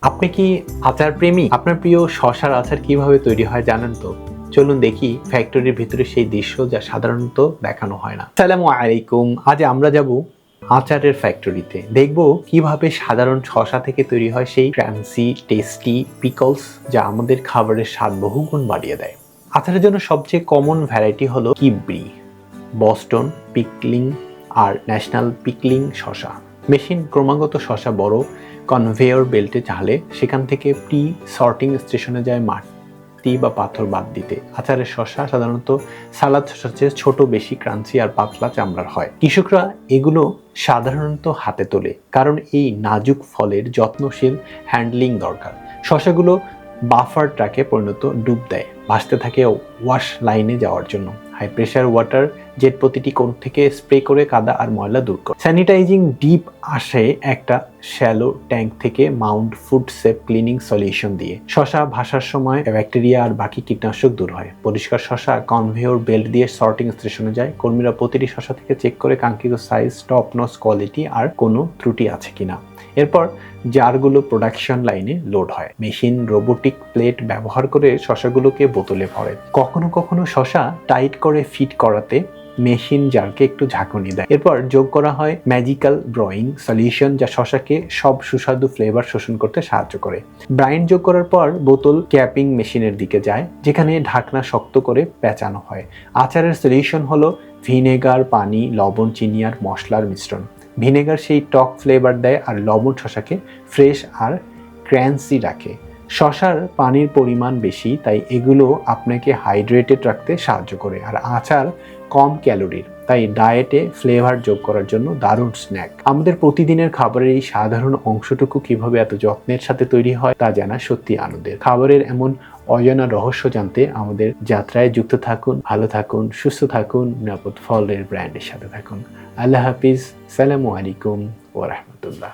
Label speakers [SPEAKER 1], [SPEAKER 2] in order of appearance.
[SPEAKER 1] আপনি কি আচার প্রেমী? আপনার প্রিয় শসার আচার কিভাবে তৈরি হয় জানেন তো? চলুন দেখি ফ্যাক্টরির ভিতরে সেই দৃশ্য যা সাধারণত দেখানো হয় না। আসসালামু আলাইকুম। আজ আমরা যাব আচারের ফ্যাক্টরিতে। দেখব কিভাবে সাধারণ শসা থেকে তৈরি হয় সেই ক্রাঞ্চি, টেস্টি পিকলস যা আমাদের খাবারের স্বাদ বহুগুণ বাড়িয়ে দেয়। আচারের জন্য সবচেয়ে কমন ভ্যারাইটি হলো কিবরি, বস্টন পিকলিং আর ন্যাশনাল পিকলিং শসা। মেশিন ক্রমাগত শসা বড় কনভেয়র বেল্টে চালে সেখান থেকে প্রি সর্টিং স্টেশনে যায় মাটি বা পাথর বাদ দিতে। আচারের শসা সাধারণত সালাদ শসার চেয়ে ছোট, বেশি ক্রাঞ্চি আর পাতলা চামড়ার হয়। কৃষকরা এগুলো সাধারণত হাতে তোলে, কারণ এই নাজুক ফলের যত্নশীল হ্যান্ডলিং দরকার। শসাগুলো বাফার ট্রাকে পরিণত ডুব দেয়, ভাসতে থাকে ওয়াশ লাইনে যাওয়ার জন্য। হাই প্রেশার ওয়াটার জেট প্রতিটি কোণ থেকে স্প্রে করে কাদা আর ময়লা দূর করে। স্যানিটাইজিং ডিপ আসে একটা শ্যালো ট্যাঙ্ক থেকে Mount food safe cleaning solution দিয়ে। শসা ভাসার সময় ব্যাকটেরিয়া আর বাকি কীটনাশক দূর হয়। পরিষ্কার শসা কনভেয়র বেল্ট দিয়ে সর্টিং স্টেশনে যায়। কর্মীরা প্রতিটি শসা থেকে চেক করে কাঙ্ক্ষিত সাইজ, টপ নচ কোয়ালিটি আর কোনো ত্রুটি আছে কিনা। এরপর জারগুলো প্রোডাকশন লাইনে লোড হয়। মেশিন রোবোটিক প্লেট ব্যবহার করে শসাগুলোকে বোতলে ভরে। কখনো কখনো শসা টাইট করে ফিট করাতে মেশিন জারকে একটু ঝাঁকুনি দেয়। এরপর যোগ করা হয় ম্যাজিক্যাল ব্রয়িং সলিউশন, যা শসাকে সব সুস্বাদু ফ্লেভার শোষণ করতে সাহায্য করে। ব্রাইন যোগ করার পর বোতল ক্যাপিং মেশিনের দিকে যায়, যেখানে ঢাকনা শক্ত করে পেঁচানো হয়। আচারের সলিউশন হলো ভিনেগার, পানি, লবণ, চিনি আর মশলার মিশ্রণ। ভিনেগার সেই টক ফ্লেভার দেয় আর লবণ শসাকে ফ্রেশ আর ক্র্যাঞ্চি রাখে। শসার পানির পরিমাণ বেশি, তাই এগুলো আপনাকে হাইড্রেটেড রাখতে সাহায্য করে। আর আচার কম ক্যালোরির, তাই ডায়েটে ফ্লেভার যোগ করার জন্য দারুণ স্ন্যাক। আমাদের প্রতিদিনের খাবারের এই সাধারণ অংশটুকু কিভাবে এত যত্নের সাথে তৈরি হয় তা জানা সত্যি আনন্দের। খাবারের এমন অজানা রহস্য জানতে আমাদের যাত্রায় যুক্ত থাকুন। ভালো থাকুন, সুস্থ থাকুন, নিরাপদ ফলের ব্র্যান্ডের সাথে থাকুন। আল্লাহ হাফিজ। সালামু আলাইকুম ওয়া রাহমাতুল্লাহ।